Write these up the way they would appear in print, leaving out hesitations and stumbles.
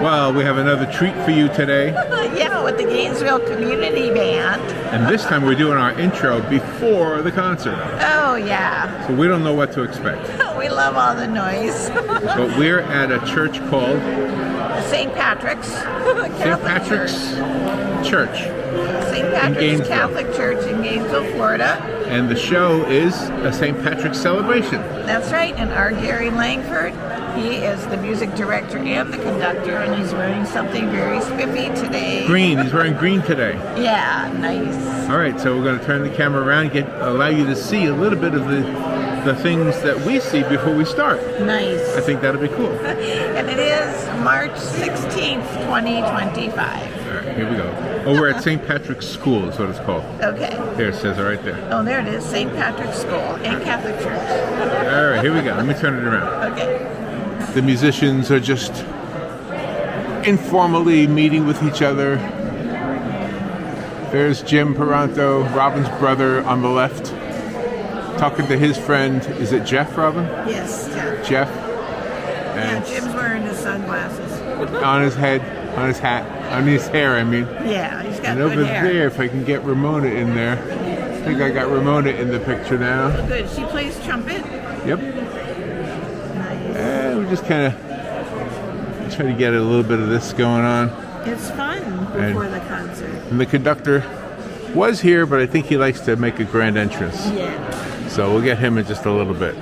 Well, we have another treat for you today. Yeah, with the Gainesville Community Band. And this time we're doing our intro before the concert. Oh, yeah. So we don't know what to expect. We love all the noise. But we're at a church called St. Patrick's. St. Patrick's Church. St. Patrick's Catholic Church in Gainesville, Florida. And the show is a St. Patrick's celebration. That's right. And our Gary Langford, he is the music director and the conductor, and he's wearing something very spiffy today. Green. He's wearing green today. Yeah, nice. All right, so we're going to turn the camera around and allow you to see a little bit of the things that we see before we start. Nice. I think that'll be cool. And it is March 16th, 2025. All right, here we go. Oh, we're at St. Patrick's School is what it's called. Okay. There, it says it right there. Oh, there it is, St. Patrick's School and Catholic Church. All right, here we go. Let me turn it around. Okay. The musicians are just informally meeting with each other. There's Jim Peranto, Robin's brother, on the left, talking to his friend. Is it Jeff, Robin? Yes, Jeff. Jeff. Yeah, Jim's wearing his sunglasses. On his head, on his hat, on his hair, I mean. Yeah, he's got and good over hair. there, if I can get Ramona in there. I think I got Ramona in the picture now. Good. She plays trumpet. Yep. Nice. We just kind of try to get a little bit of this going on. It's fun before the concert. And the conductor was here, but I think he likes to make a grand entrance. Yeah. So we'll get him in just a little bit.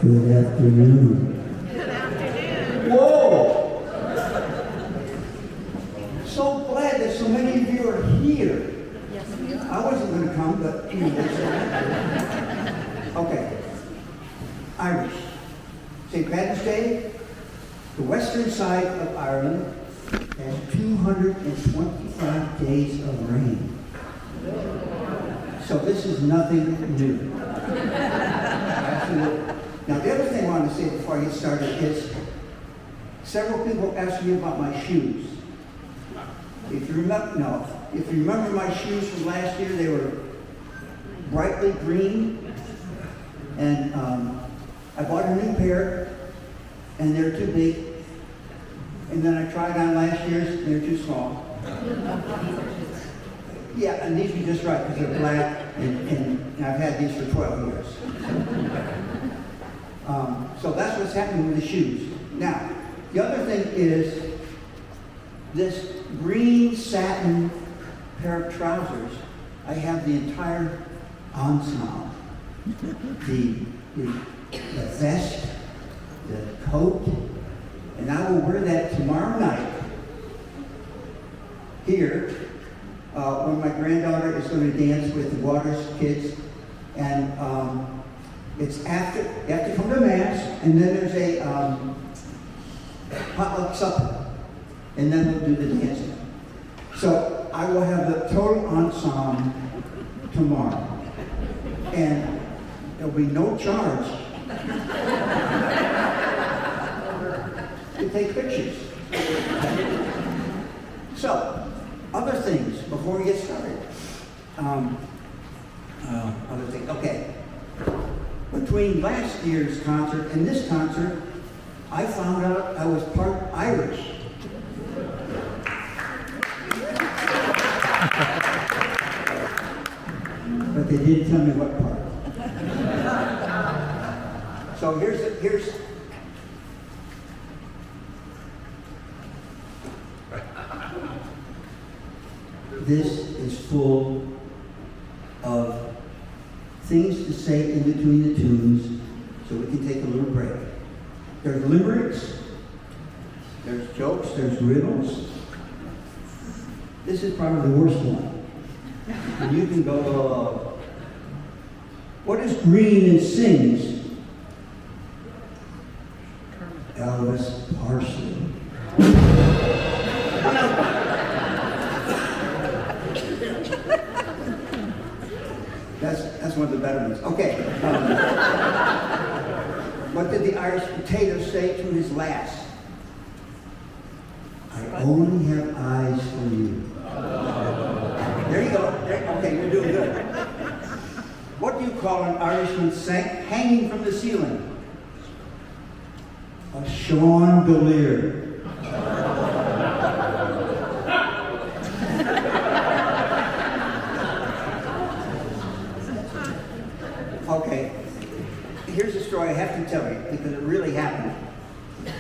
Good afternoon. Good afternoon. Whoa! So glad that so many of you are here. Yes, we are. I wasn't going to come, but you know. Okay. Irish. St. Patrick's Day, the western side of Ireland has 225 days of rain. So this is nothing new. Absolutely. Now, the other thing I want to say before I get started is several people asked me about my shoes. If you remember my shoes from last year, they were brightly green, and I bought a new pair, and they're too big. And then I tried on last year's, and they're too small. Yeah, and these are just right because they're black, and I've had these for 12 years. So that's what's happening with the shoes. Now, the other thing is this green satin pair of trousers. I have the entire ensemble. The vest, the coat, and I will wear that tomorrow night here when my granddaughter is going to dance with the Waters kids. And it's after, you have to come to Mass, and then there's a potluck supper, and then we'll do the dancing. So I will have the total ensemble tomorrow, and there'll be no charge to take pictures. So, other things before we get started. Other things, okay. Between last year's concert and this concert, I found out I was part Irish. they didn't tell me what part. So here's this is full of things to say in between the tunes so we can take a little break. There's limericks, there's jokes, there's riddles. This is probably the worst one. And you can go, what is green and sings? Elvis Parsley. That's one of the better ones. Okay. What did the Irish potato say to his lass? I only have eyes for you. There you go. Okay, you're doing good. What do you call an Irishman hanging from the ceiling? A chandelier. Okay, here's a story I have to tell you because it really happened.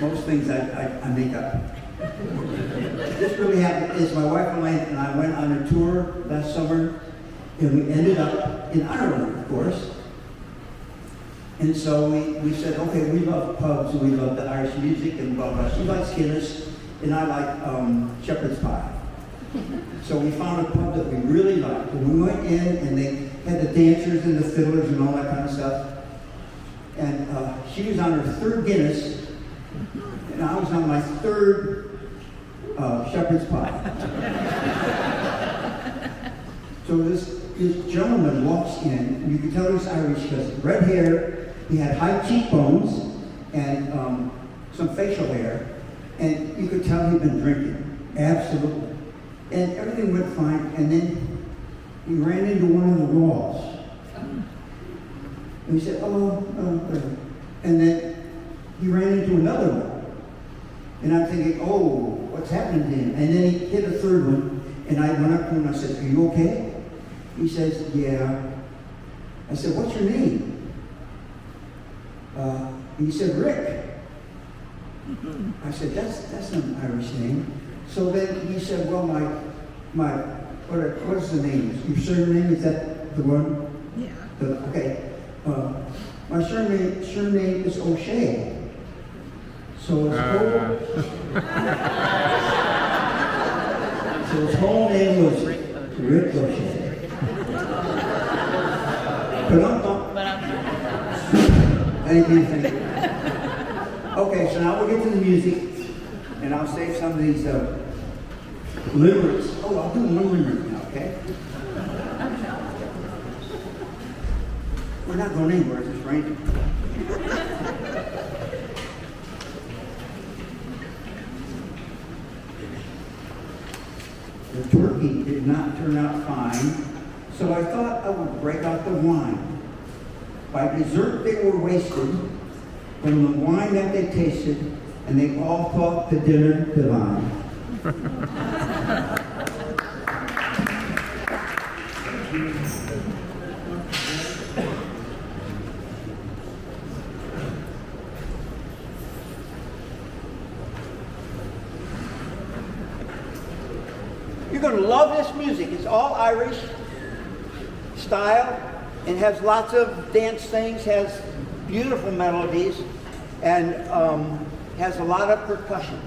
Most things I make up. This really happened is my wife Elaine and I went on a tour last summer and we ended up in Ireland, of course. And so we said, okay, we love pubs and we love the Irish music and blah, blah. She likes Guinness and I like shepherd's pie. So we found a pub that we really liked. And we went in and they had the dancers and the fiddlers and all that kind of stuff. And she was on her third Guinness and I was on my third shepherd's pie. So this gentleman walks in, and you can tell he's Irish because red hair, he had high cheekbones and some facial hair, and you could tell he'd been drinking, absolutely. And everything went fine, and then he ran into one of the walls. And he said, and then he ran into another one. And I'm thinking, oh, what's happening to him? And then he hit a third one, and I went up to him and I said, are you okay? He says, yeah. I said, what's your name? He said, Rick. I said, that's not an Irish name. So then he said, well, what is the name? Your surname, is that the one? Yeah. Okay. My surname is O'Shea. So his whole name was Rick O'Shea. Thank you. Okay, so now we'll get to the music, and I'll save some of these limericks. Oh, I'll do one limerick now, okay? We're not going anywhere, it's just raining. The turkey did not turn out fine, so I thought I would break out the wine. By dessert they were wasted, from the wine that they tasted, and they all thought the dinner divine. You're going to love this music. It's all Irish style and has lots of dance things, has beautiful melodies, and has a lot of percussion.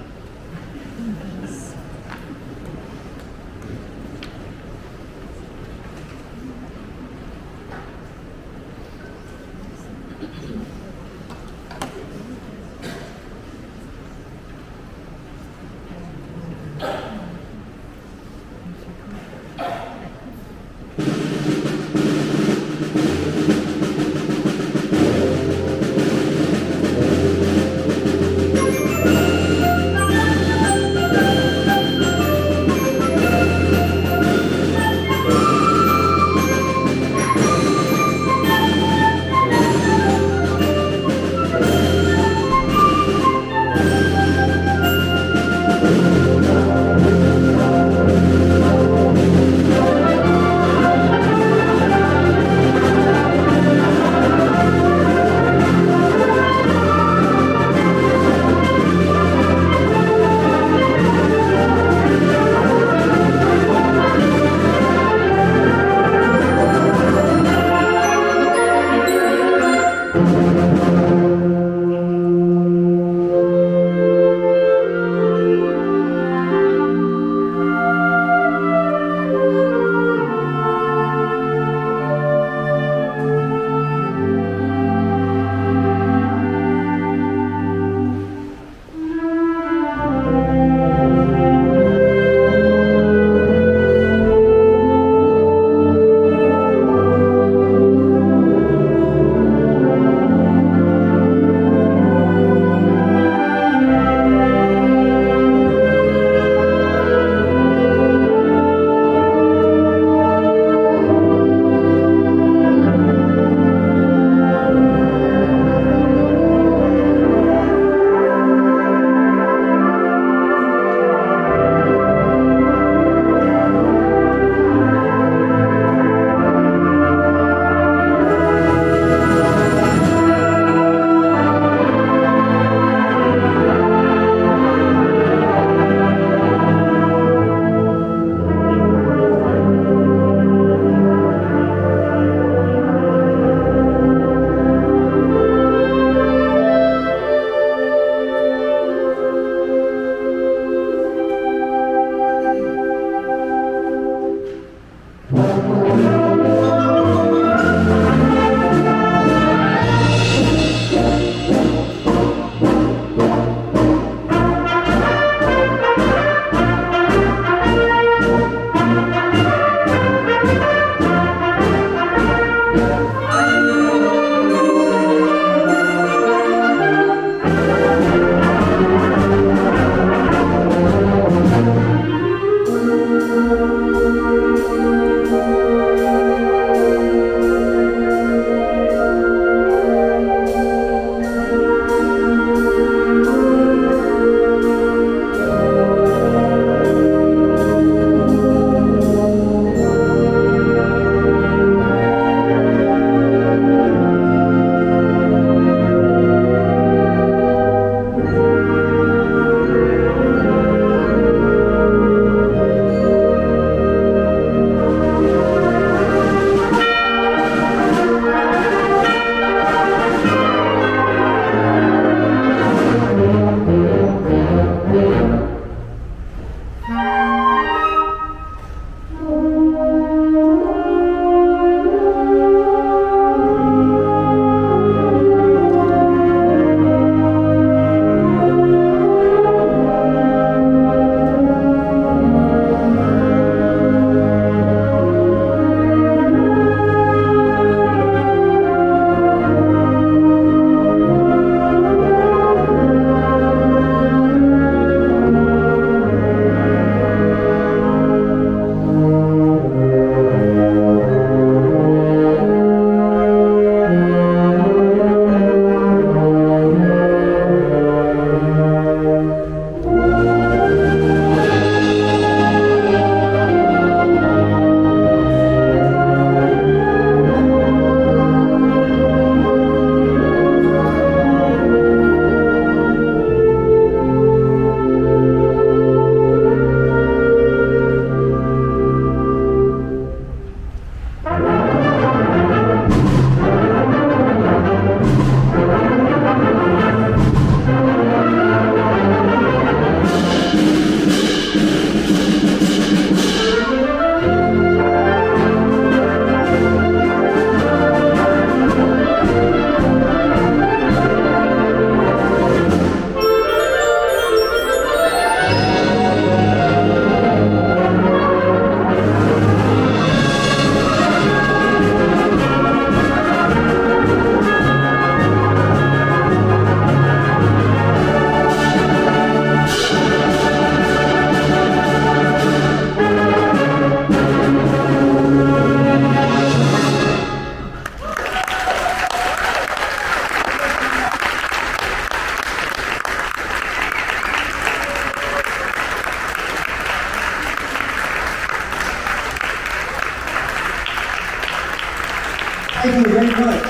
Thank you very much.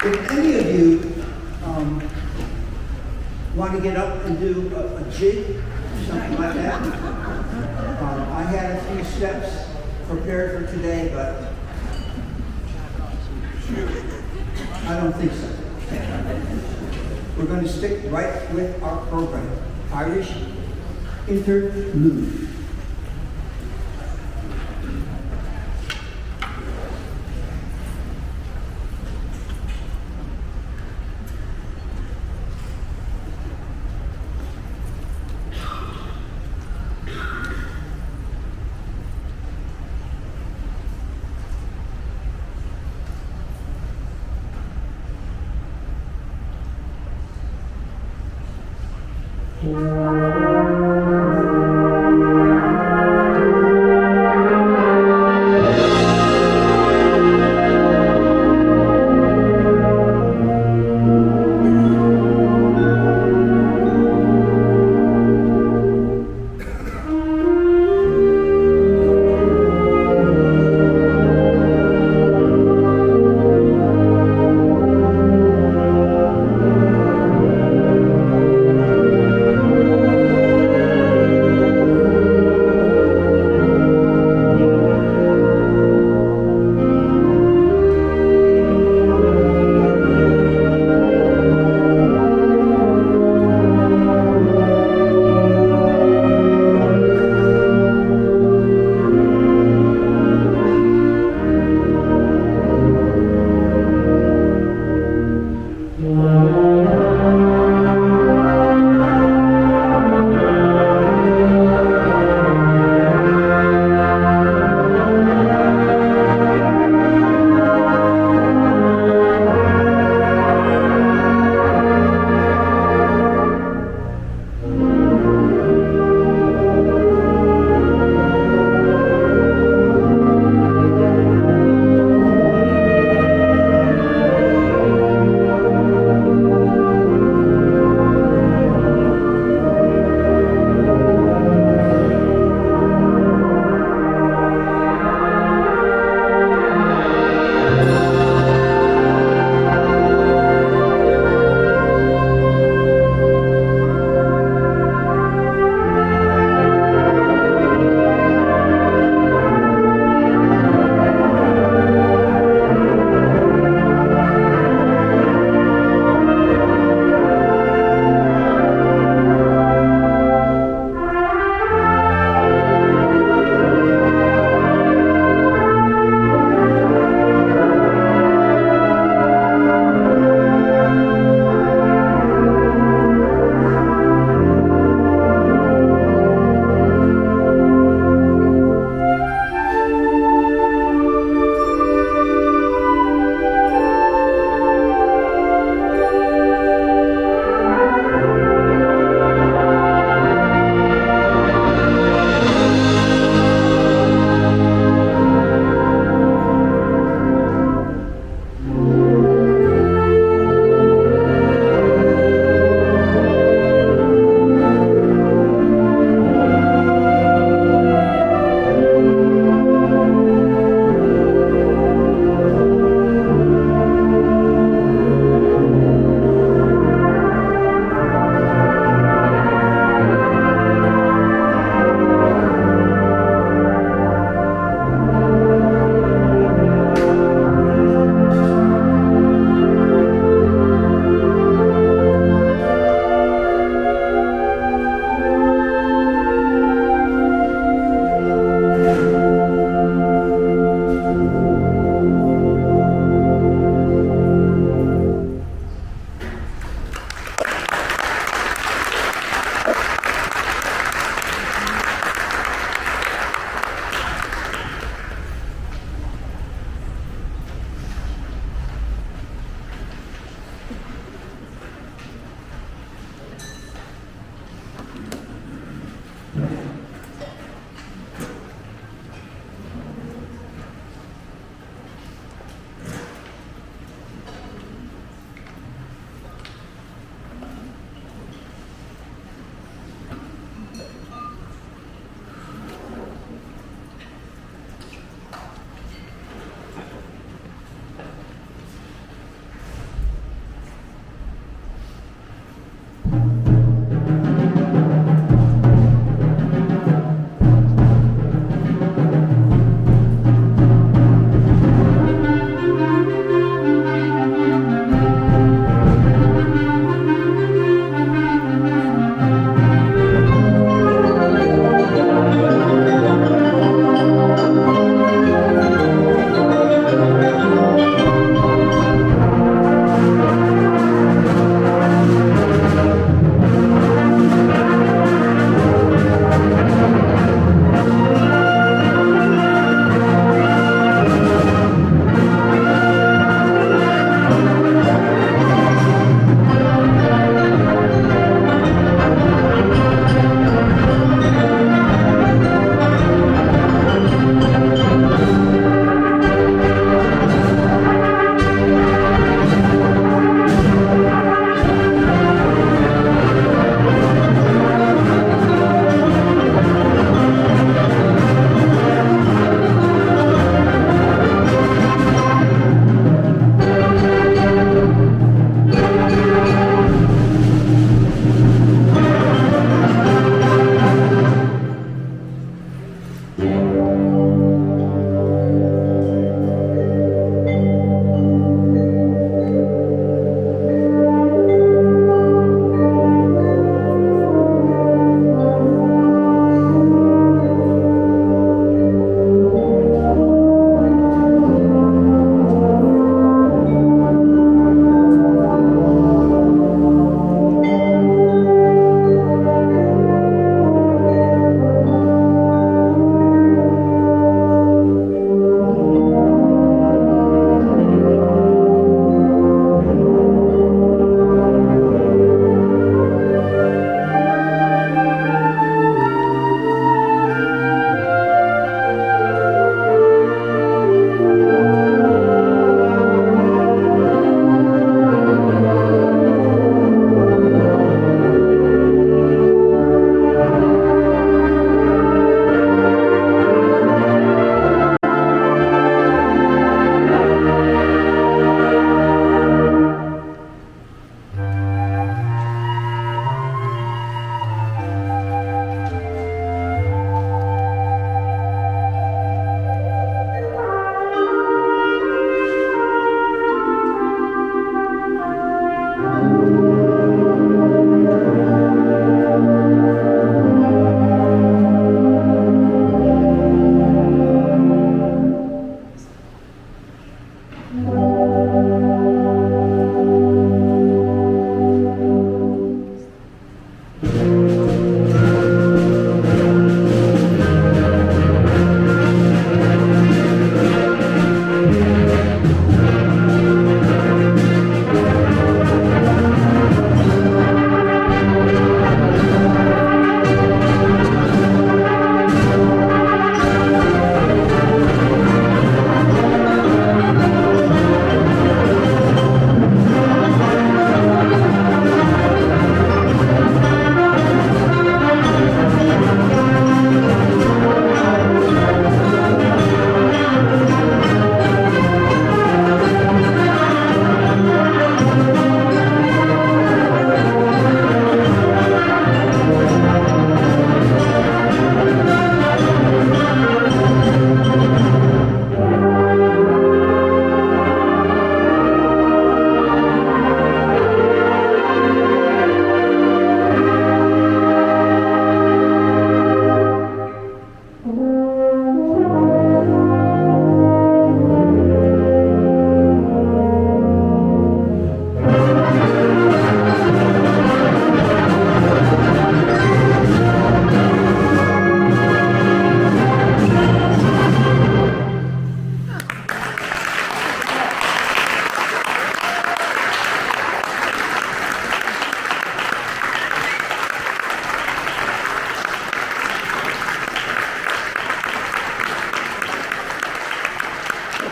If any of you want to get up and do a jig, something like that, I had a few steps prepared for today, but I don't think so. We're going to stick right with our program, Irish Interlude.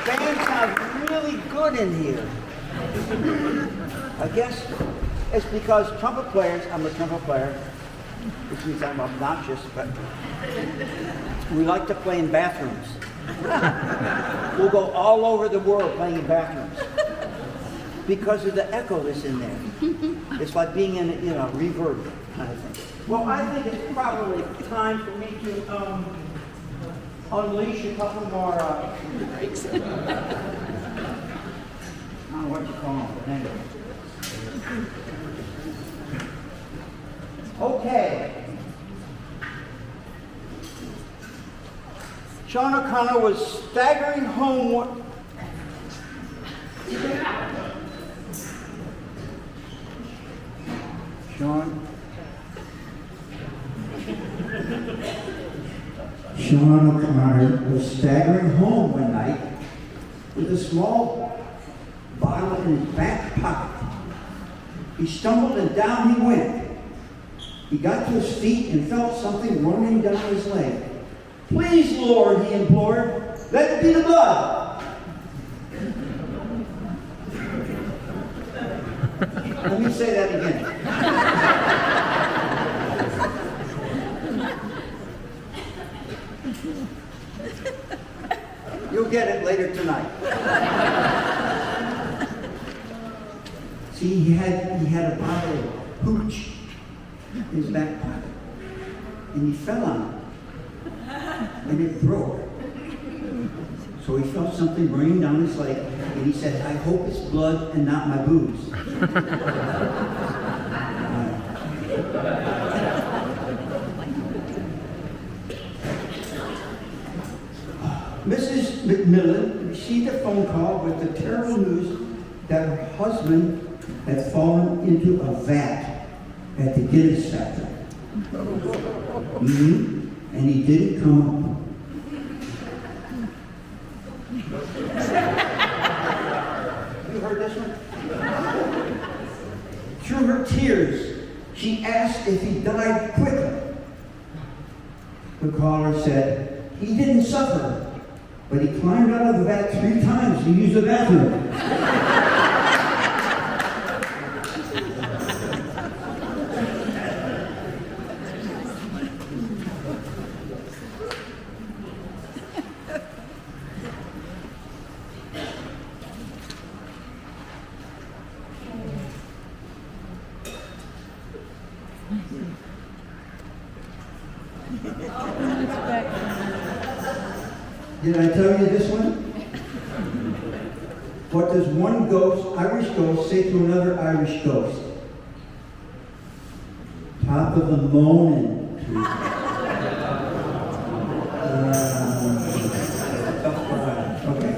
band sounds really good in here. I guess it's because trumpet players, I'm a trumpet player, which means I'm obnoxious, but we like to play in bathrooms. We'll go all over the world playing in bathrooms because of the echo that's in there. It's like being in, reverb kind of thing. Well, I think it's probably time for me to unleash a couple more. I don't know what you call them, but anyway. Okay. Sean O'Connor was staggering home. Sean O'Connor was staggering home one night with a small bottle in his back pocket. He stumbled and down he went. He got to his feet and felt something running down his leg. "Please, Lord," he implored, "let it be the blood." Let me say that again. You'll get it later tonight. See, he had a bottle of hooch in his back pocket, and he fell on it, and it broke. So he felt something running down his leg, and he said, "I hope it's blood and not my booze." Mrs. McMillan received a phone call with the terrible news that her husband had fallen into a vat at the Guinness factory. And he didn't come up. You heard this one? Through her tears, she asked if he died quickly. The caller said, "He didn't suffer, but he climbed out of the vat 3 times to use the bathroom." Did I tell you this one? What does one Irish ghost, say to another Irish ghost? Top of the moaning. Okay.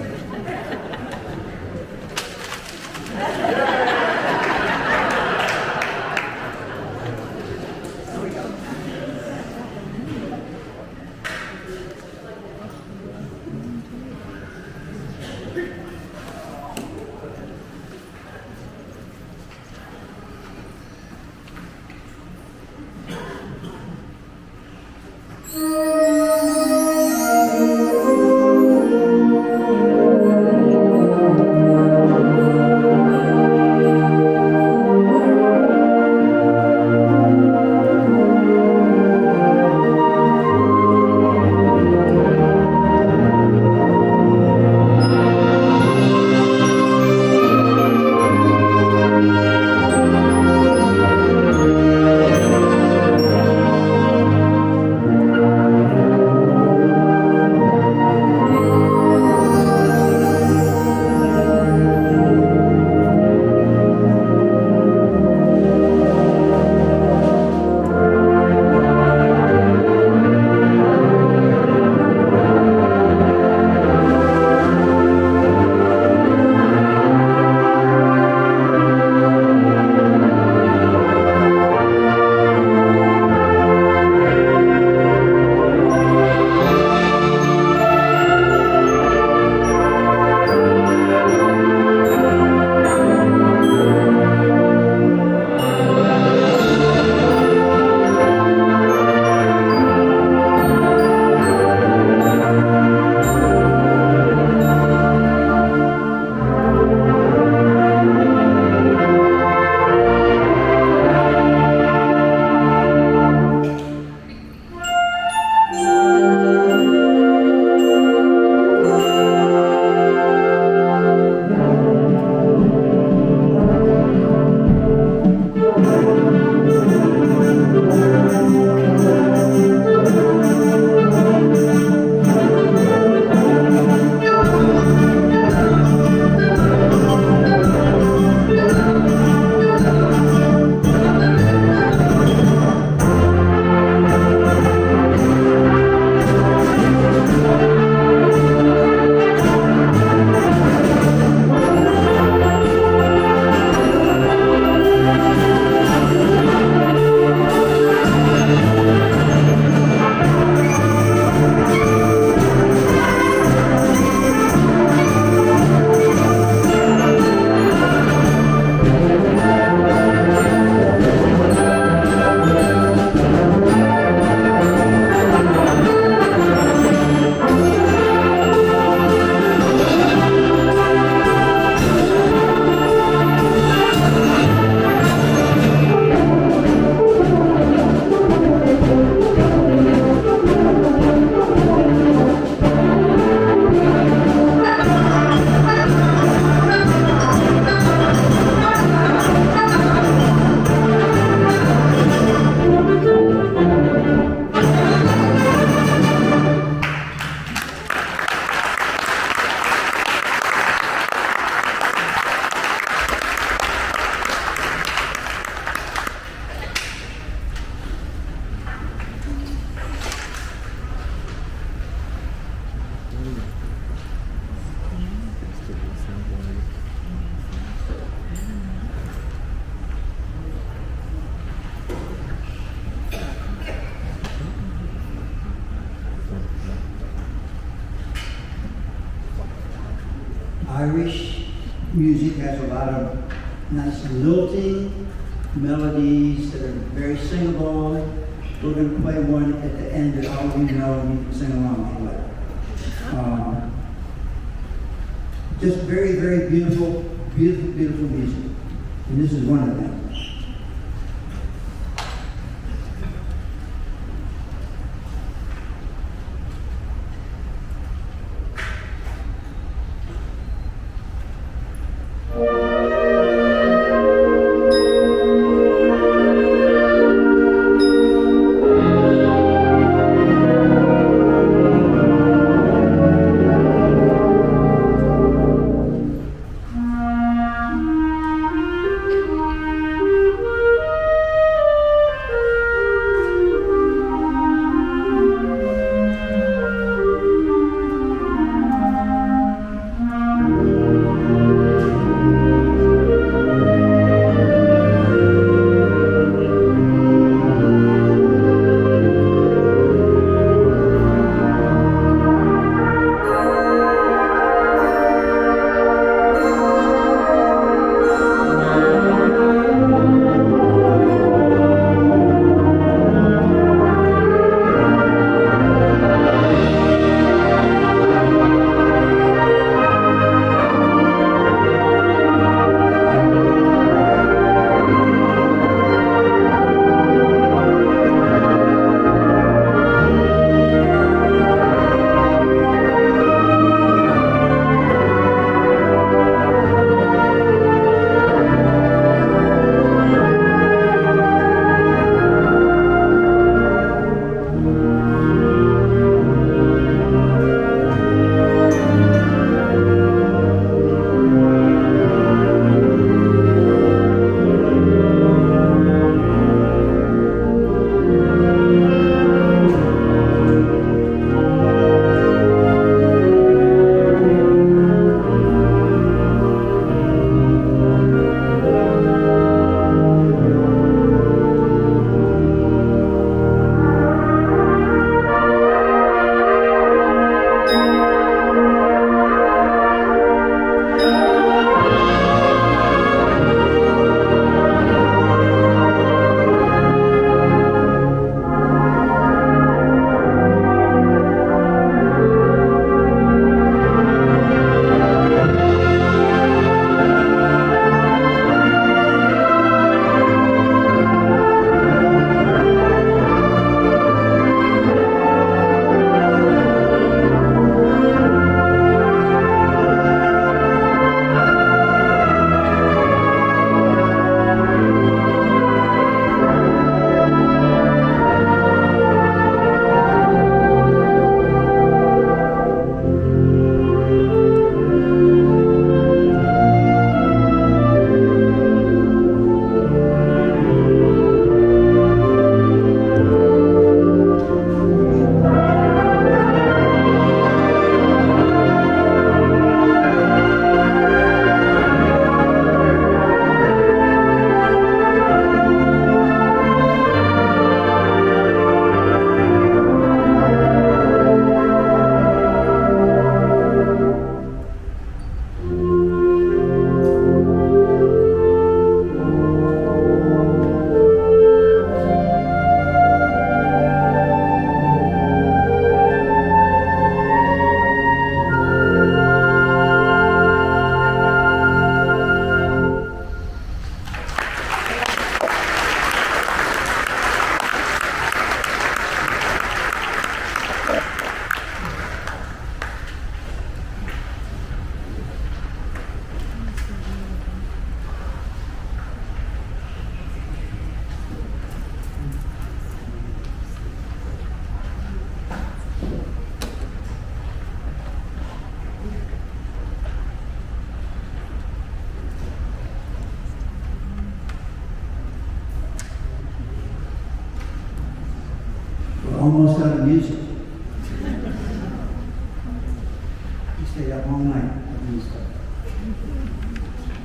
Irish music has a lot of nice lilting melodies that are very singable. We're going to play one at the end that all of you know and you can sing along to it. Just very, very beautiful, beautiful, beautiful music. And this is one of them. almost out of music. He stayed up all night doing stuff.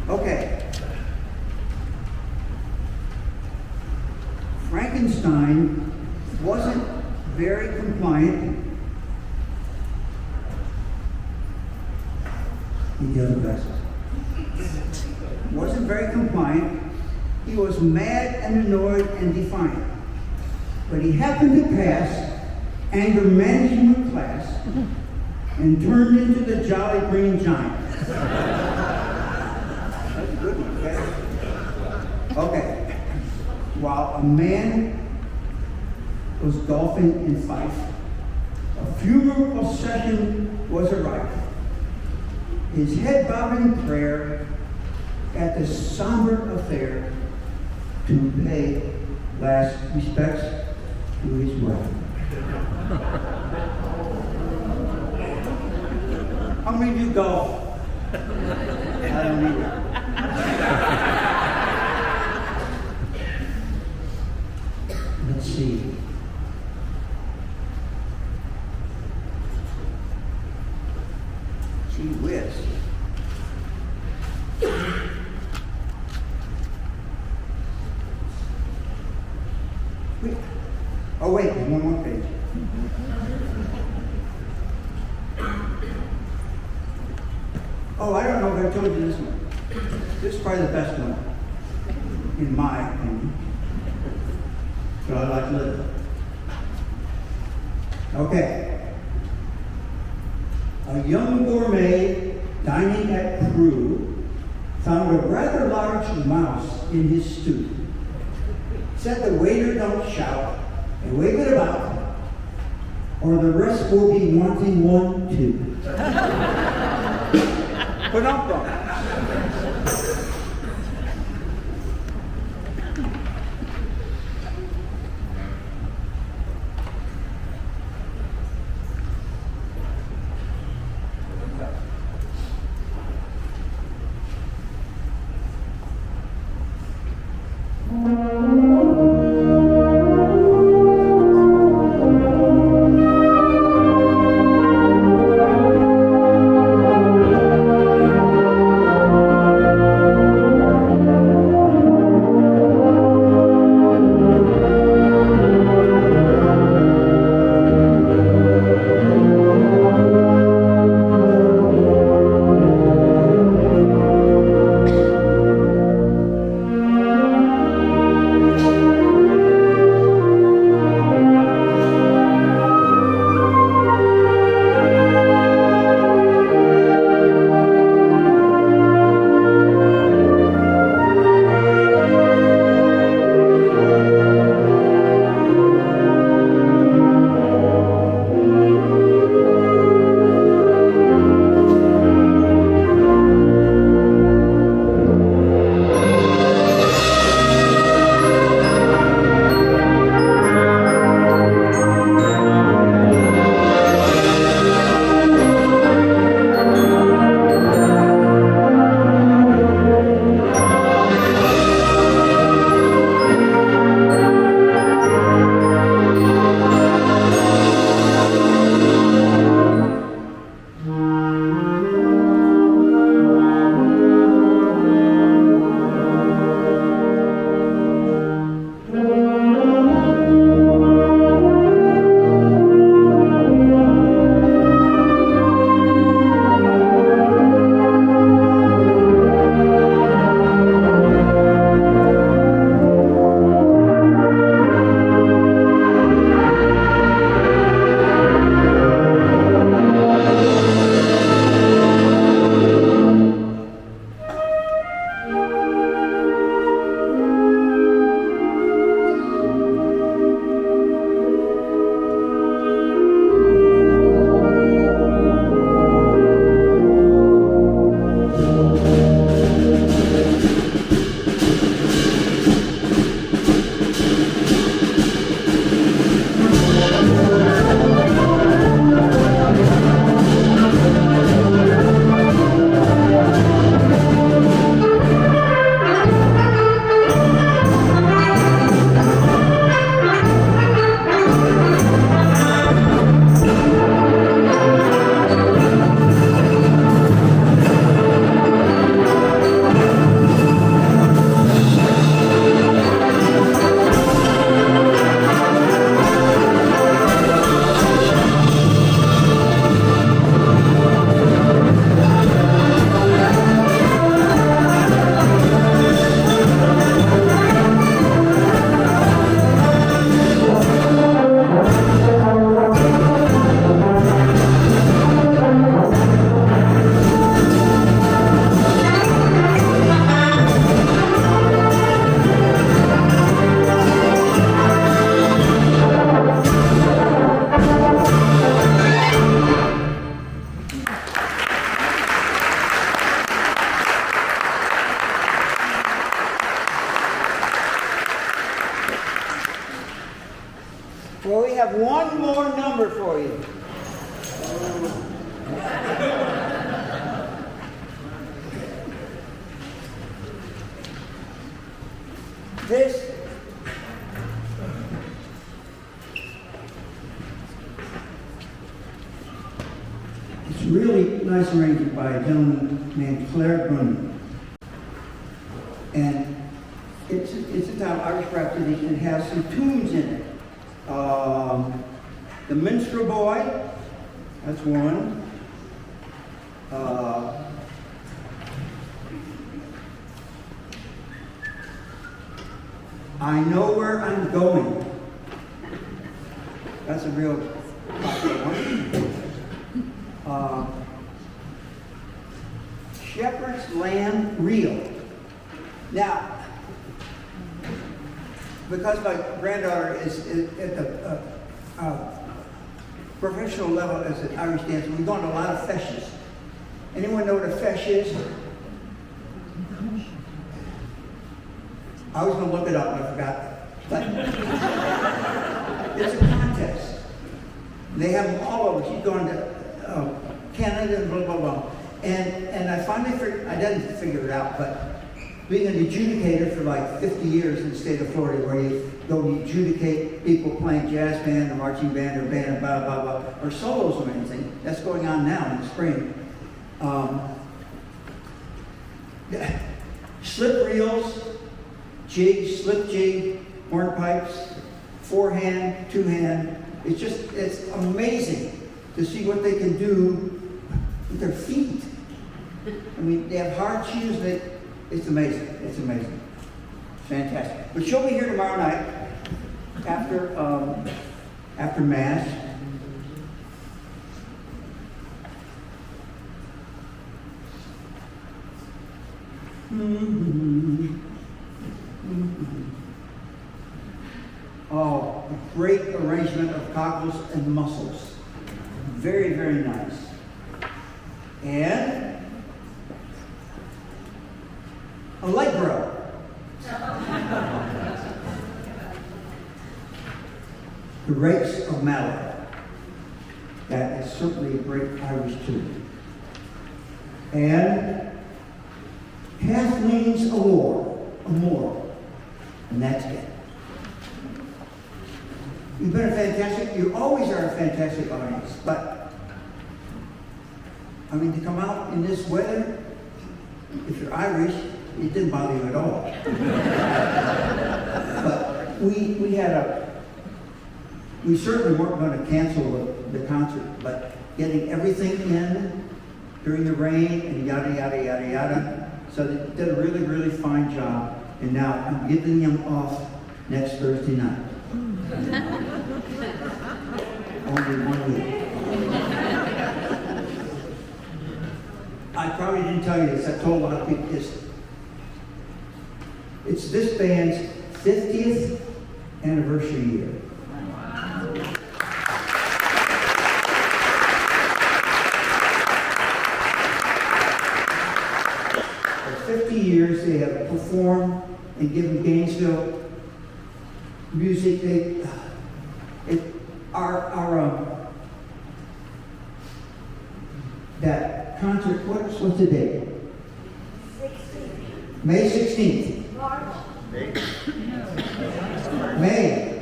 Okay. Frankenstein wasn't very compliant. the other vessel. Wasn't very compliant. He was mad and annoyed and defiant. But he happened to pass anger management class and turned into the Jolly Green Giant. That's a good one, okay? Okay. While a man was golfing in Fife, a funeral procession was arriving. His head bowed in prayer at the somber affair to pay last respects to his wife. How many of you golf? I don't either. Let's see. Gee whiz. Oh wait, there's one more page. Oh, I don't know if I told you this one. This is probably the best one, in my opinion. So I like to live. Okay. A young gourmet dining at Peru found a rather large mouse in his stew. Said the waiter don't shout and wave it about, or the rest will be wanting one too. But not wrong. have one more number for you. This it's really nice arrangement by a gentleman named Claire Brunner. And it's a time Irish Rhapsody, and it has some tunes in it. The Minstrel Boy, that's one. I Know Where I'm Going. That's a real popular one. Shepherd's Lamb Reel. Now, because my granddaughter is at the professional level as an Irish dancer, we've gone to a lot of feshes. Anyone know what a fesh is? I was going to look it up and I forgot. But it's a contest. They have them all over. She's gone to Canada and blah, blah, blah. And I finally figured, I didn't figure it out, but being an adjudicator for like 50 years in the state of Florida, where you go and adjudicate people playing jazz band or marching band or band, blah, blah, blah, or solos or anything, that's going on now in the spring. Slip reels, jigs, slip jig, hornpipes, forehand, two-hand. It's amazing to see what they can do with their feet. I mean, they have hard shoes. It's amazing. It's amazing. Fantastic. But she'll be here tomorrow night after Mass. Oh, a great arrangement of cockles and mussels. Very, very nice. And Allegro. The Rakes of Mallow. That is certainly a great Irish tune. And Kathleen's Amore. And that's it. You've been a fantastic, you always are a fantastic audience, but I mean, to come out in this weather, if you're Irish, it didn't bother you at all. But we certainly weren't going to cancel the concert, but getting everything in during the rain and yada, yada, yada, yada. So they did a really, really fine job. And now I'm giving them off next Thursday night. Only 1 week. I probably didn't tell you this. I told a lot of people this. It's this band's 50th anniversary year. For 50 years, they have performed and given Gainesville music. That concert, what's the date? 16th. May 16th. May.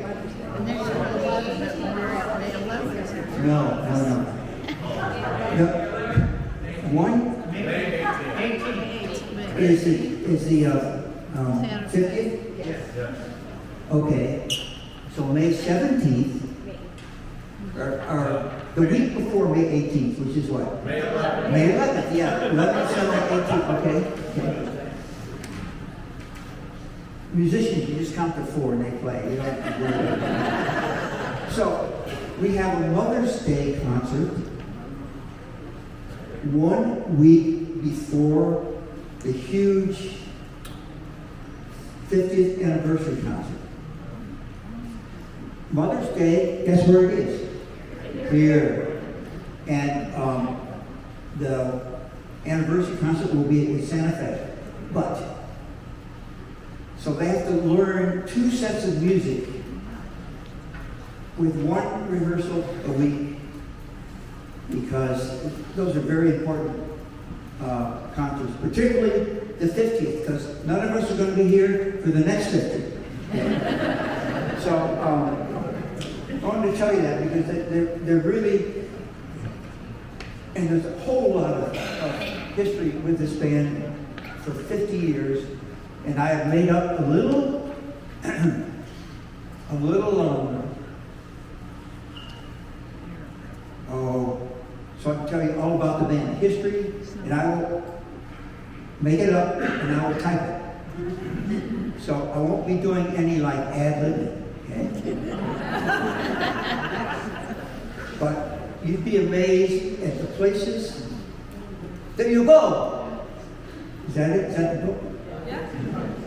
No. The one is the 50th? Yes. Okay. So May 17th, or the week before May 18th, which is what? May 11th. May 11th, yeah. 11th, 17th, 18th, okay. Musicians, you just count to 4 and they play. You don't have to do it. So, we have a Mother's Day concert 1 week before the huge 50th anniversary concert. Mother's Day, guess where it is? Here. And the anniversary concert will be at Santa Fe. But, so they have to learn 2 sets of music with one rehearsal a week, because those are very important concerts, particularly the 50th, because none of us are going to be here for the next 50th. So I wanted to tell you that because they're really, and there's a whole lot of history with this band for 50 years, and I have made up a little, so I can tell you all about the band history, and I will make it up and I will type it. So I won't be doing any like ad-libbing, okay? But you'd be amazed at the places that you go. Is that it? Is that the book? Yeah.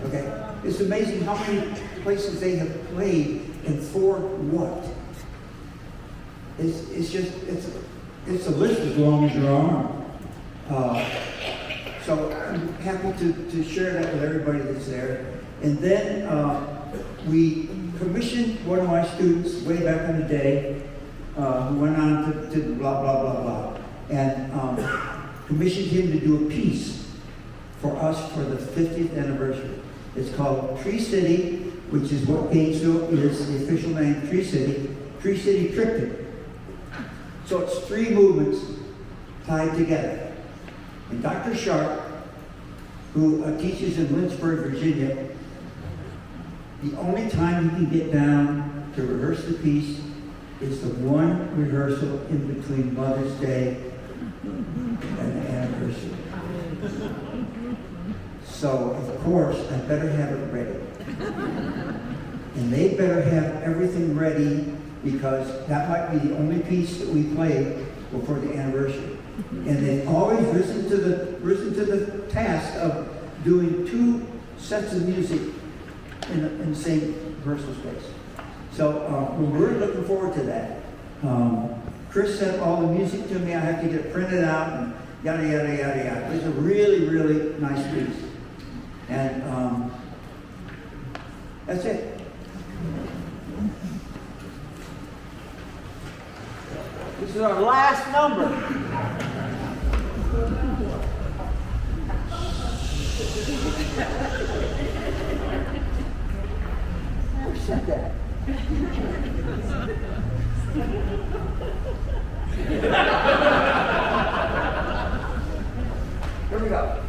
Okay. It's amazing how many places they have played and for what. It's a list as long as your arm. So I'm happy to share that with everybody that's there. And then we commissioned one of my students way back in the day who went on to blah, blah, blah, blah. And commissioned him to do a piece for us for the 50th anniversary. It's called Tree City, which is what Gainesville is, the official name, Tree City Triptych. So it's 3 movements tied together. And Dr. Sharp, who teaches in Lynchburg, Virginia, the only time he can get down to rehearse the piece is the one rehearsal in between Mother's Day and the anniversary. So, of course, I better have it ready. And they better have everything ready, because that might be the only piece that we play before the anniversary. And they always risen to the task of doing 2 sets of music in the same rehearsal space. So we're really looking forward to that. Chris sent all the music to me. I have to get it printed out and yada, yada, yada, yada. It's a really, really nice piece. And that's it. This is our last number. Who said that? Here we go.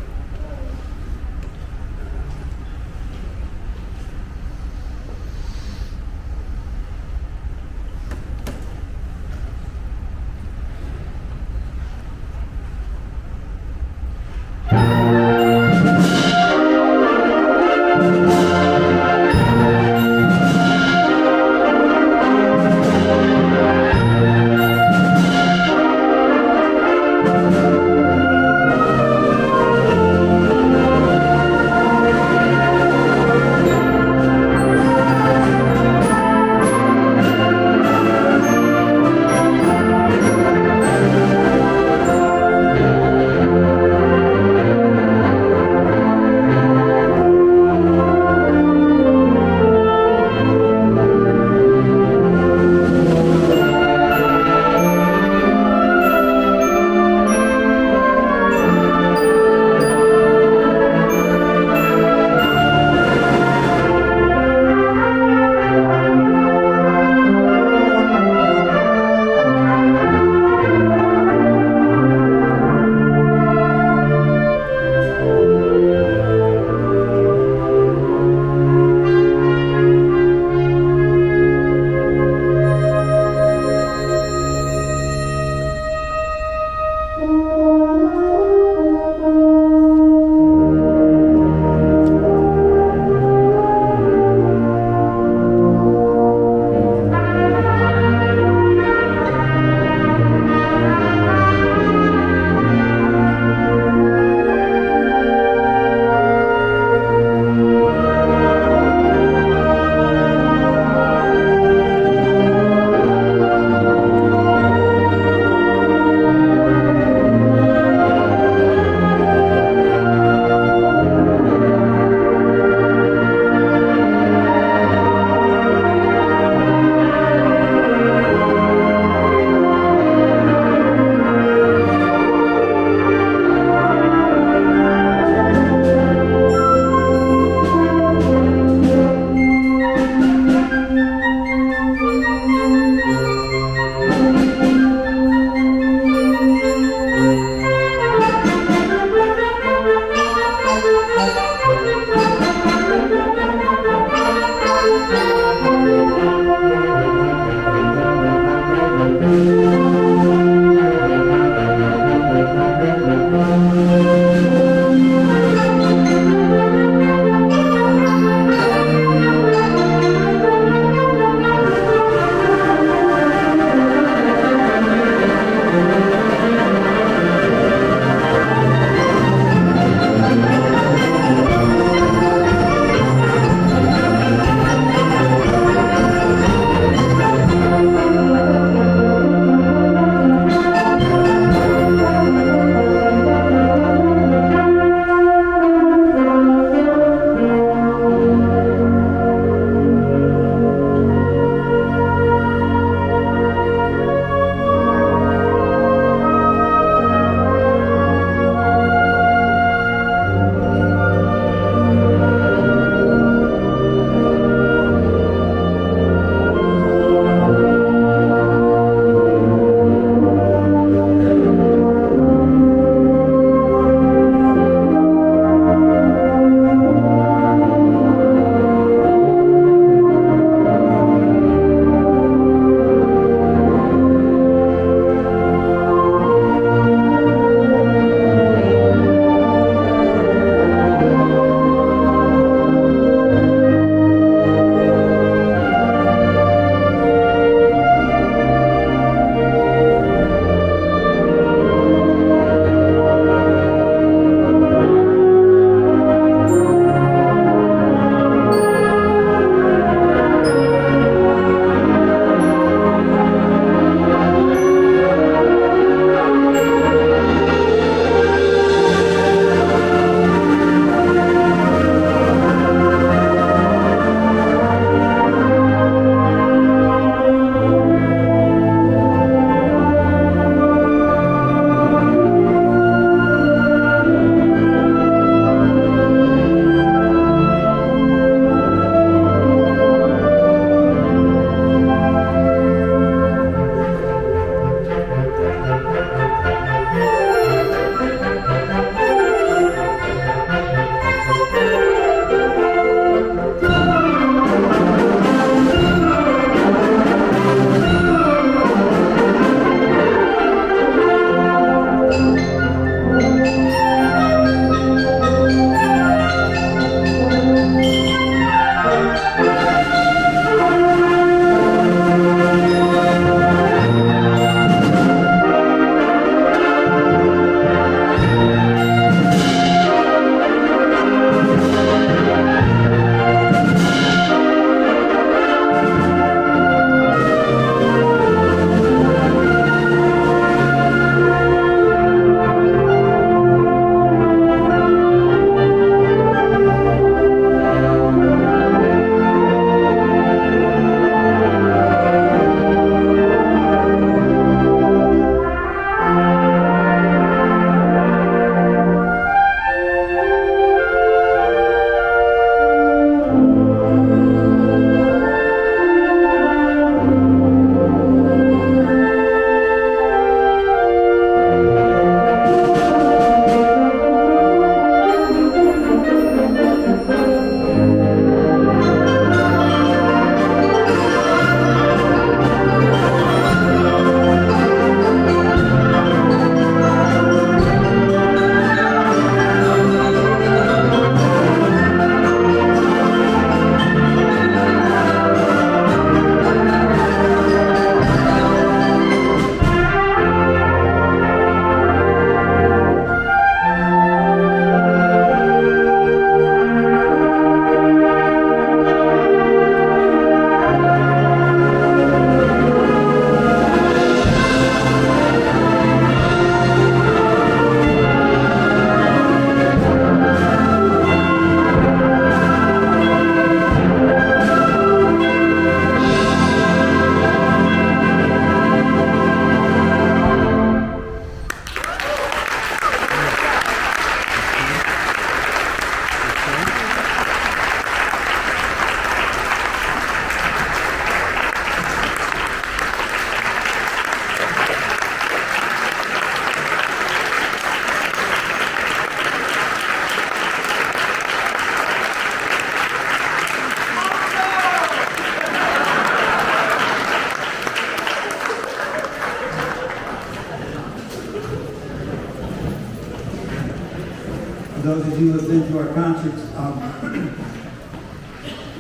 those of you who have been to our concerts,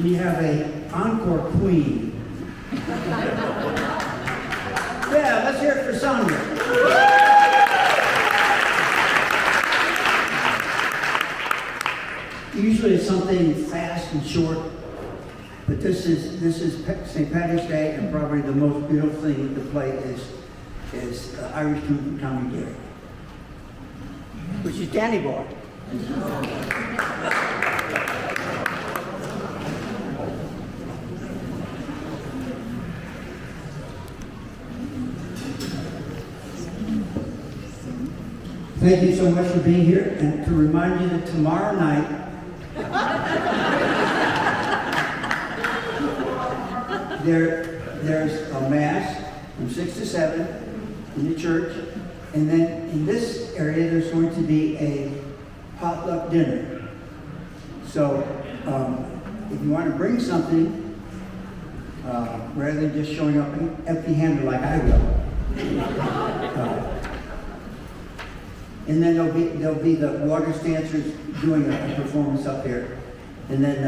we have a encore queen. Yeah, let's hear it for Sandra. Usually it's something fast and short, but this is St. Patrick's Day, and probably the most beautiful thing we could play is Irish tune from Tommy Gary, which is Danny Boy. Thank you so much for being here, and to remind you that tomorrow night there's a mass from 6 to 7 in the church, and then in this area there's going to be a potluck dinner. So if you want to bring something, rather than just showing up empty-handed like I will, and then there'll be the Waters dancers doing a performance up here, and then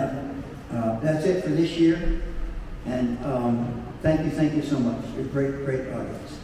that's it for this year. And thank you so much. You're a great audience.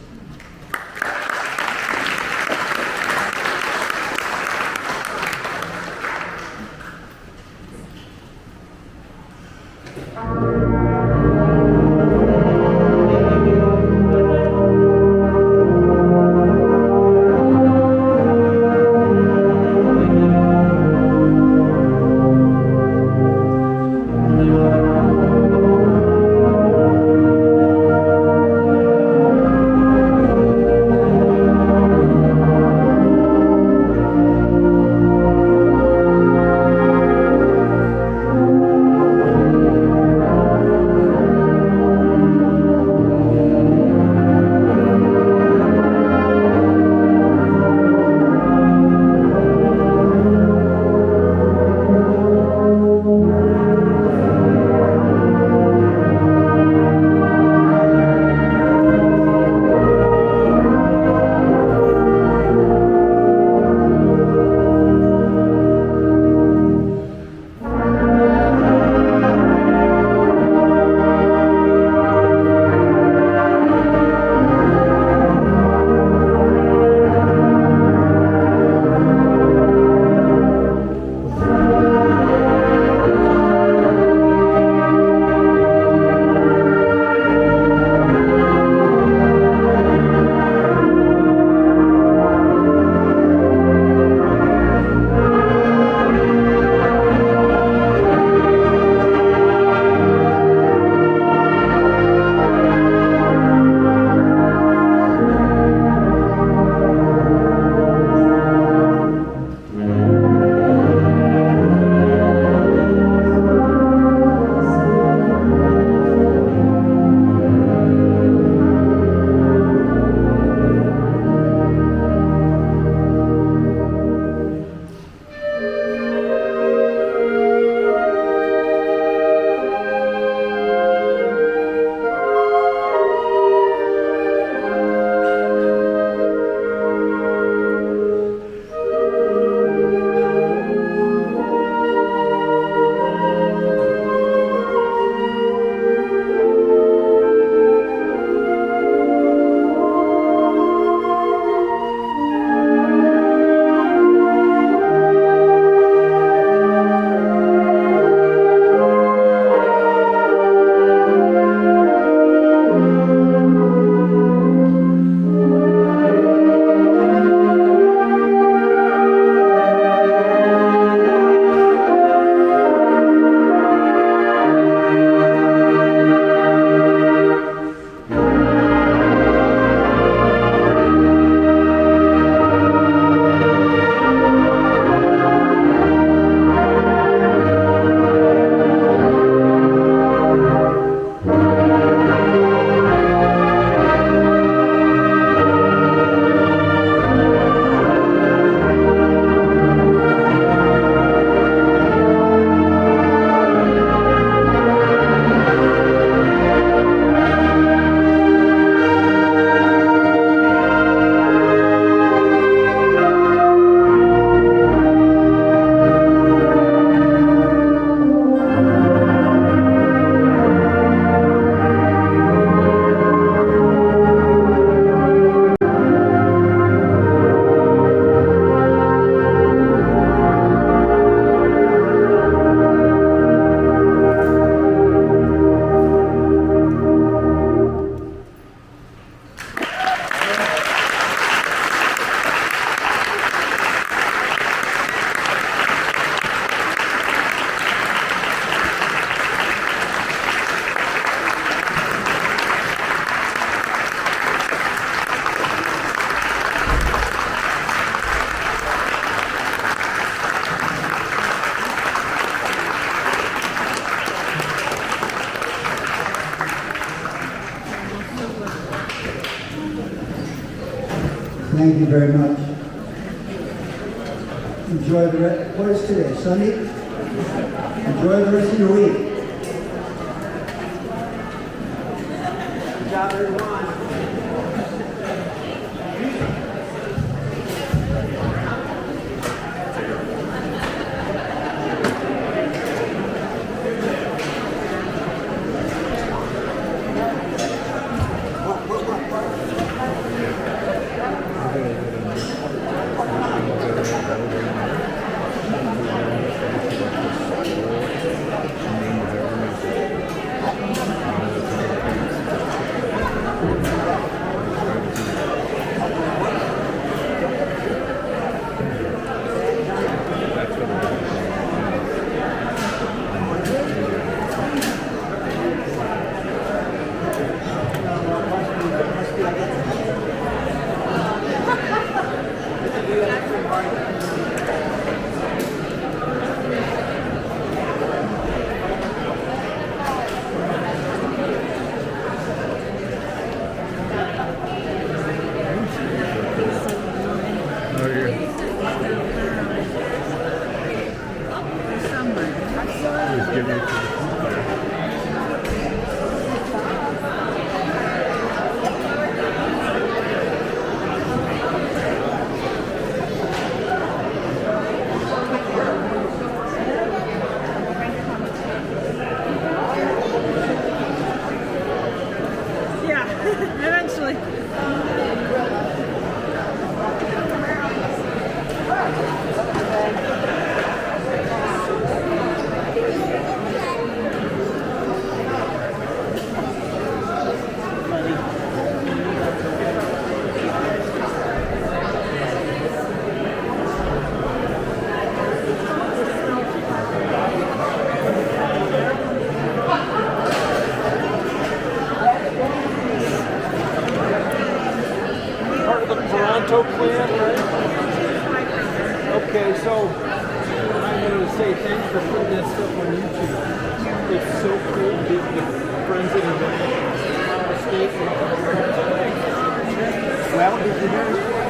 Thank you very much. Enjoy the rest. What is today? Sunday? Enjoy the rest of your week. Good job, everyone. Oh, yeah. Just give it to the Yeah, eventually. Part of the Toronto plan, right? Okay, so I wanted to say thanks for putting that stuff on YouTube. It's so cool to get the friends in the state. Well, if you're